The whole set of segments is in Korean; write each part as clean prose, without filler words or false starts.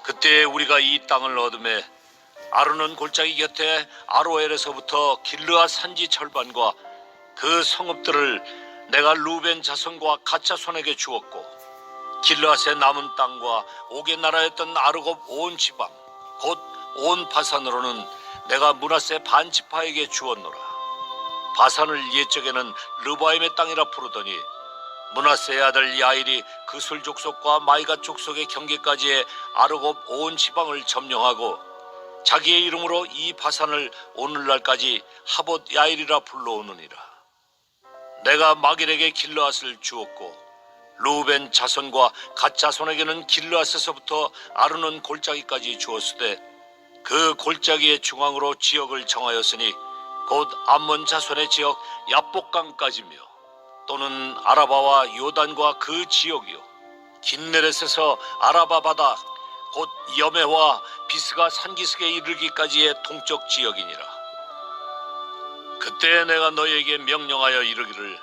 그때 우리가 이 땅을 얻음에 아르논 골짜기 곁에 아로엘에서부터 길르앗 산지 절반과 그 성읍들을 내가 루벤 자손과 갓 자손에게 주었고, 길르앗의 남은 땅과 옥의 나라였던 아르곱 온 지방 곧 온 바산으로는 내가 므낫세 반 지파에게 주었노라. 바산을 옛적에는 르바임의 땅이라 부르더니 므낫세의 아들 야일이 그술 족속과 마이갓 족속의 경계까지의 아르곱 온 지방을 점령하고 자기의 이름으로 이 바산을 오늘날까지 하봇 야일이라 불러오느니라. 내가 마길에게 길르앗을 주었고 루벤 자손과 갓 자손에게는 길르앗에서부터 아르논 골짜기까지 주었으되 그 골짜기의 중앙으로 지역을 정하였으니 곧 암몬 자손의 지역 야복강까지며 또는 아라바와 요단과 그 지역이요 긴네렛에서 아라바 바다 곧 여메와 비스가 산기슭에 이르기까지의 동쪽 지역이니라. 그때 내가 너희에게 명령하여 이르기를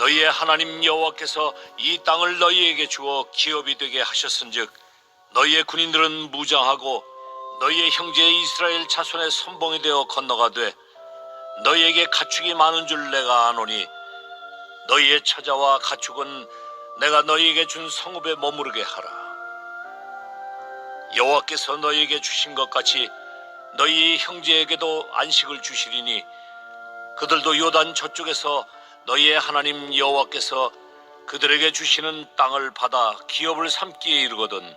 너희의 하나님 여호와께서 이 땅을 너희에게 주어 기업이 되게 하셨은즉 너희의 군인들은 무장하고 너희의 형제 이스라엘 자손의 선봉이 되어 건너가되 너희에게 가축이 많은 줄 내가 아노니 너희의 처자와 가축은 내가 너희에게 준 성읍에 머무르게 하라. 여호와께서 너희에게 주신 것 같이 너희 형제에게도 안식을 주시리니 그들도 요단 저쪽에서 너희의 하나님 여호와께서 그들에게 주시는 땅을 받아 기업을 삼기에 이르거든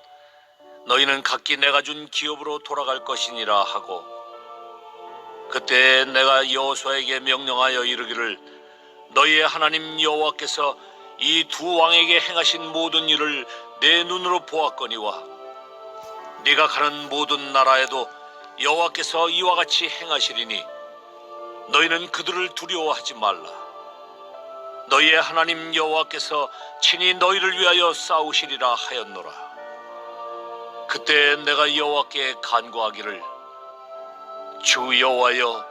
너희는 각기 내가 준 기업으로 돌아갈 것이니라 하고, 그때 내가 여호수아에게 명령하여 이르기를 너희의 하나님 여호와께서 이 두 왕에게 행하신 모든 일을 내 눈으로 보았거니와 네가 가는 모든 나라에도 여호와께서 이와 같이 행하시리니 너희는 그들을 두려워하지 말라. 너희의 하나님 여호와께서 친히 너희를 위하여 싸우시리라 하였노라. 그때 내가 여호와께 간구하기를 주 여호와여,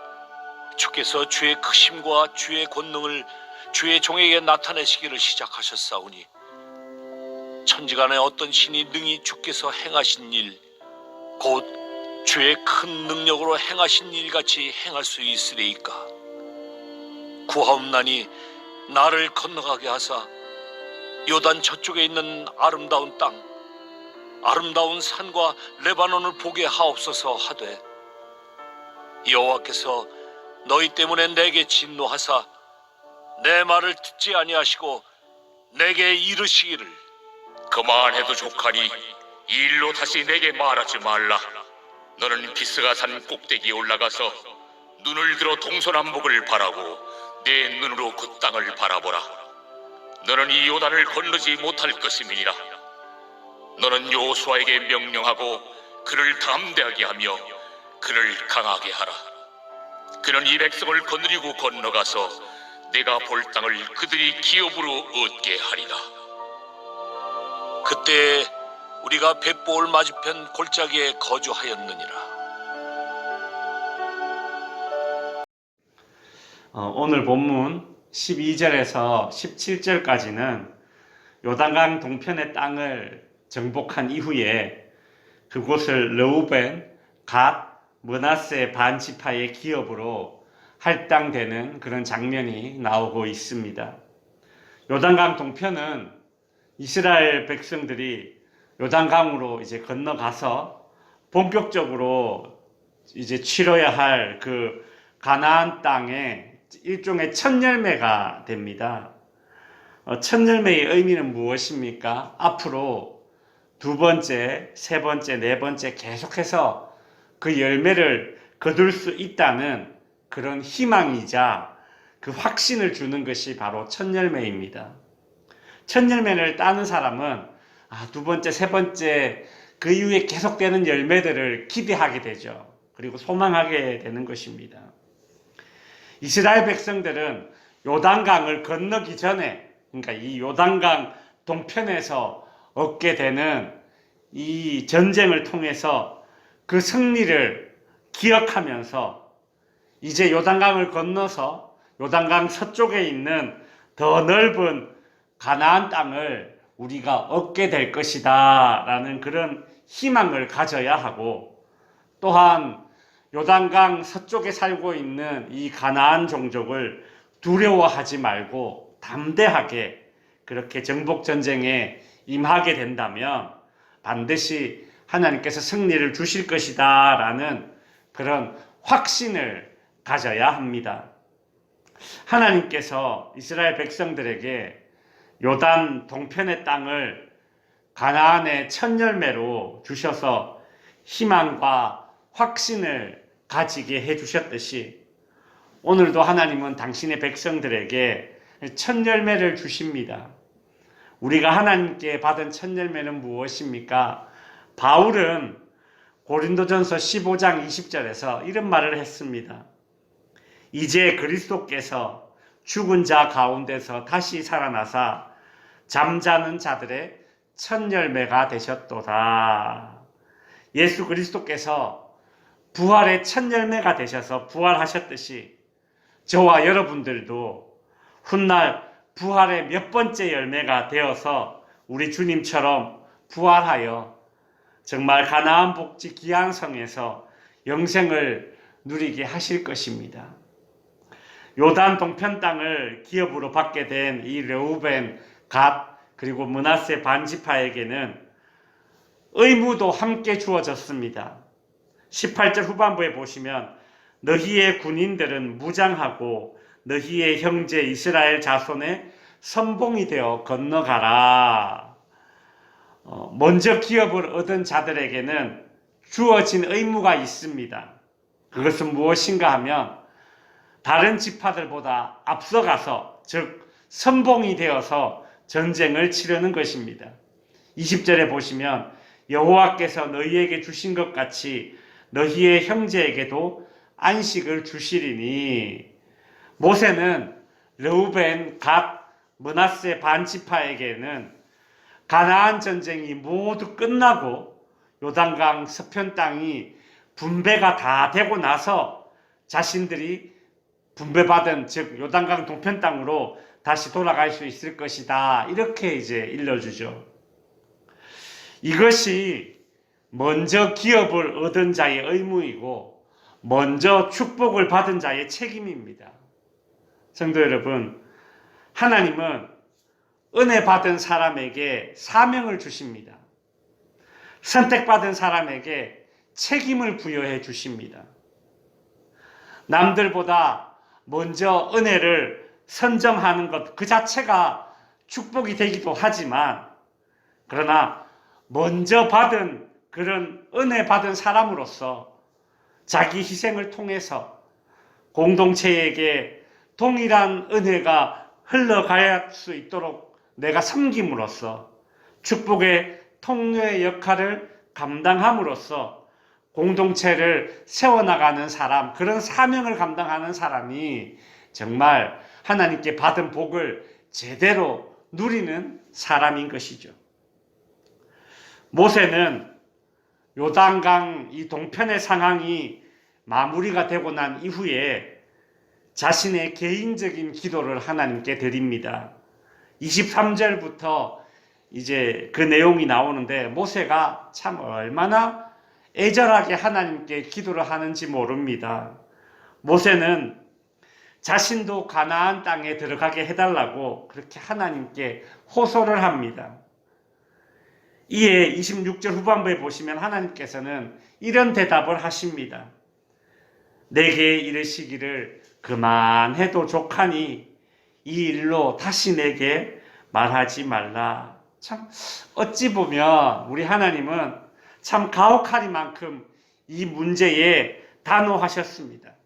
주께서 주의 크심과 주의 권능을 주의 종에게 나타내시기를 시작하셨사오니 천지간에 어떤 신이 능히 주께서 행하신 일 곧 주의 큰 능력으로 행하신 일같이 행할 수 있으리이까. 구하옵나니 나를 건너가게 하사 요단 저쪽에 있는 아름다운 땅 아름다운 산과 레바논을 보게 하옵소서 하되, 여호와께서 너희 때문에 내게 진노하사 내 말을 듣지 아니하시고 내게 이르시기를 그만해도 족하니 이 일로 다시 내게 말하지 말라. 너는 비스가 산 꼭대기에 올라가서 눈을 들어 동서남북을 바라고 내 눈으로 그 땅을 바라보라. 너는 이 요단을 건너지 못할 것임이니라. 너는 여호수아에게 명령하고 그를 담대하게 하며 그를 강하게 하라. 그는 이 백성을 거느리고 건너가서 내가 볼 땅을 그들이 기업으로 얻게 하리라. 그때 우리가 벳보올 맞은편 골짜기에 거주하였느니라. 오늘 본문 12절에서 17절까지는 요단강 동편의 땅을 정복한 이후에 그곳을 르우벤, 갓, 므낫세 반 지파의 기업으로 할당되는 그런 장면이 나오고 있습니다. 요단강 동편은 이스라엘 백성들이 요단강으로 이제 건너가서 본격적으로 이제 치러야 할 그 가나안 땅의 일종의 첫 열매가 됩니다. 첫 열매의 의미는 무엇입니까? 앞으로 두 번째, 세 번째, 네 번째 계속해서 그 열매를 거둘 수 있다는 그런 희망이자 그 확신을 주는 것이 바로 첫 열매입니다. 첫 열매를 따는 사람은 두 번째, 세 번째 그 이후에 계속되는 열매들을 기대하게 되죠. 그리고 소망하게 되는 것입니다. 이스라엘 백성들은 요단강을 건너기 전에, 그러니까 이 요단강 동편에서 얻게 되는 이 전쟁을 통해서 그 승리를 기억하면서 이제 요단강을 건너서 요단강 서쪽에 있는 더 넓은 가나안 땅을 우리가 얻게 될 것이다 라는 그런 희망을 가져야 하고, 또한 요단강 서쪽에 살고 있는 이 가나안 종족을 두려워하지 말고 담대하게 그렇게 정복 전쟁에 임하게 된다면 반드시 하나님께서 승리를 주실 것이다 라는 그런 확신을 가져야 합니다. 하나님께서 이스라엘 백성들에게 요단 동편의 땅을 가나안의 첫 열매로 주셔서 희망과 확신을 가지게 해주셨듯이 오늘도 하나님은 당신의 백성들에게 첫 열매를 주십니다. 우리가 하나님께 받은 첫 열매는 무엇입니까? 바울은 고린도전서 15장 20절에서 이런 말을 했습니다. 이제 그리스도께서 죽은 자 가운데서 다시 살아나사 잠자는 자들의 첫 열매가 되셨도다. 예수 그리스도께서 부활의 첫 열매가 되셔서 부활하셨듯이 저와 여러분들도 훗날 부활의 몇 번째 열매가 되어서 우리 주님처럼 부활하여 정말 가나안 복지 귀한 성에서 영생을 누리게 하실 것입니다. 요단 동편 땅을 기업으로 받게 된 이 르우벤, 갓, 그리고 므낫세 반지파에게는 의무도 함께 주어졌습니다. 18절 후반부에 보시면 너희의 군인들은 무장하고 너희의 형제 이스라엘 자손의 선봉이 되어 건너가라. 먼저 기업을 얻은 자들에게는 주어진 의무가 있습니다. 그것은 무엇인가 하면 다른 지파들보다 앞서가서 즉 선봉이 되어서 전쟁을 치르는 것입니다. 20절에 보시면 여호와께서 너희에게 주신 것 같이 너희의 형제에게도 안식을 주시리니 모세는 르우벤, 갓, 므낫세 반지파에게는 가나안 전쟁이 모두 끝나고 요단강 서편 땅이 분배가 다 되고 나서 자신들이 분배받은 즉 요단강 동편 땅으로 다시 돌아갈 수 있을 것이다. 이렇게 이제 일러주죠. 이것이 먼저 기업을 얻은 자의 의무이고 먼저 축복을 받은 자의 책임입니다. 성도 여러분, 하나님은 은혜 받은 사람에게 사명을 주십니다. 선택받은 사람에게 책임을 부여해 주십니다. 남들보다 먼저 은혜를 선점하는 것 그 자체가 축복이 되기도 하지만 그러나 먼저 받은 그런 은혜 받은 사람으로서 자기 희생을 통해서 공동체에게 동일한 은혜가 흘러갈 수 있도록 내가 섬김으로써 축복의 통로의 역할을 감당함으로써 공동체를 세워나가는 사람, 그런 사명을 감당하는 사람이 정말 하나님께 받은 복을 제대로 누리는 사람인 것이죠. 모세는 요단강 이 동편의 상황이 마무리가 되고 난 이후에 자신의 개인적인 기도를 하나님께 드립니다. 23절부터 이제 그 내용이 나오는데 모세가 참 얼마나 애절하게 하나님께 기도를 하는지 모릅니다. 모세는 자신도 가나안 땅에 들어가게 해달라고 그렇게 하나님께 호소를 합니다. 이에 26절 후반부에 보시면 하나님께서는 이런 대답을 하십니다. 내게 이르시기를 그만해도 족하니 이 일로 다시 내게 말하지 말라. 참 어찌 보면 우리 하나님은 참 가혹하리만큼 이 문제에 단호하셨습니다.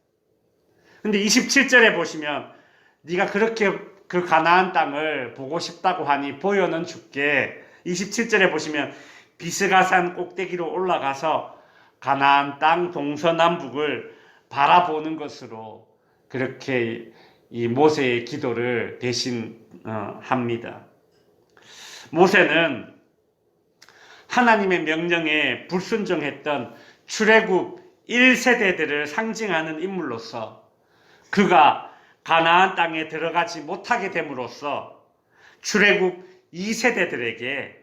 근데 27절에 보시면 네가 그렇게 그 가나안 땅을 보고 싶다고 하니 보여는 줄게. 27절에 보시면 비스가산 꼭대기로 올라가서 가나안 땅 동서남북을 바라보는 것으로 그렇게 이 모세의 기도를 대신합니다. 모세는 하나님의 명령에 불순종했던 출애굽 1세대들을 상징하는 인물로서 그가 가나안 땅에 들어가지 못하게 됨으로써 출애굽 2세대들에게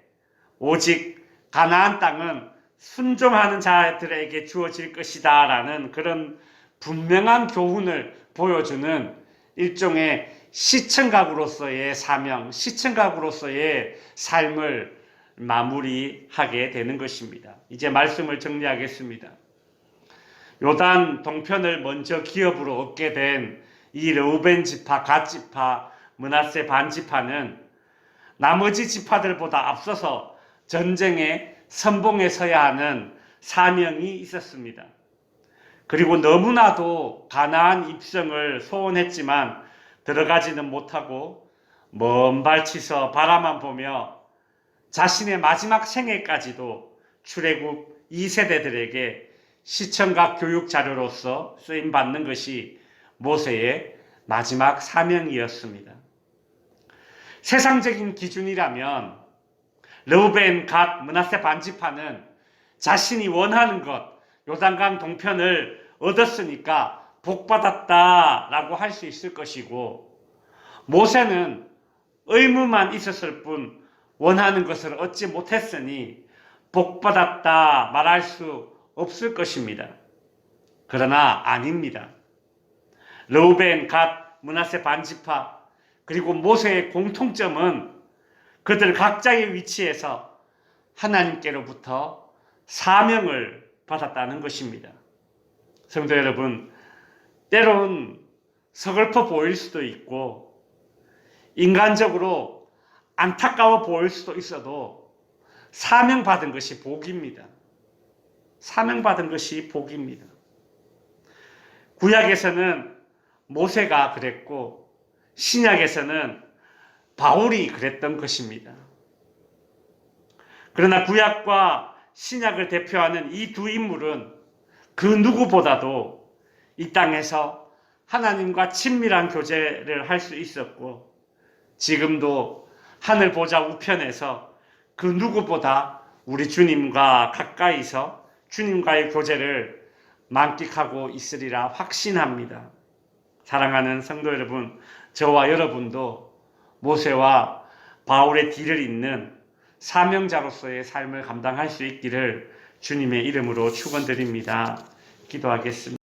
오직 가나안 땅은 순종하는 자들에게 주어질 것이다 라는 그런 분명한 교훈을 보여주는 일종의 시청각으로서의 사명, 시청각으로서의 삶을 마무리하게 되는 것입니다. 이제 말씀을 정리하겠습니다. 요단 동편을 먼저 기업으로 얻게 된 이 르우벤 지파, 갓 지파, 므낫세 반 지파는 나머지 지파들보다 앞서서 전쟁의 선봉에 서야 하는 사명이 있었습니다. 그리고 너무나도 가나안 입성을 소원했지만 들어가지는 못하고 먼 발치서 바라만 보며 자신의 마지막 생애까지도 출애굽 2세대들에게 시청각 교육 자료로서 쓰임받는 것이 모세의 마지막 사명이었습니다. 세상적인 기준이라면 르우벤, 갓, 므낫세 반지파는 자신이 원하는 것, 요단강 동편을 얻었으니까 복받았다라고 할 수 있을 것이고, 모세는 의무만 있었을 뿐 원하는 것을 얻지 못했으니 복받았다 말할 수 없을 것입니다. 그러나 아닙니다. 르우벤, 갓, 므낫세 반지파 그리고 모세의 공통점은 그들 각자의 위치에서 하나님께로부터 사명을 받았다는 것입니다. 성도 여러분, 때론 서글퍼 보일 수도 있고 인간적으로 안타까워 보일 수도 있어도 사명받은 것이 복입니다. 사명받은 것이 복입니다. 구약에서는 모세가 그랬고 신약에서는 바울이 그랬던 것입니다. 그러나 구약과 신약을 대표하는 이 두 인물은 그 누구보다도 이 땅에서 하나님과 친밀한 교제를 할 수 있었고 지금도 하늘 보좌 우편에서 그 누구보다 우리 주님과 가까이서 주님과의 교제를 만끽하고 있으리라 확신합니다. 사랑하는 성도 여러분, 저와 여러분도 모세와 바울의 뒤를 잇는 사명자로서의 삶을 감당할 수 있기를 주님의 이름으로 축원드립니다. 기도하겠습니다.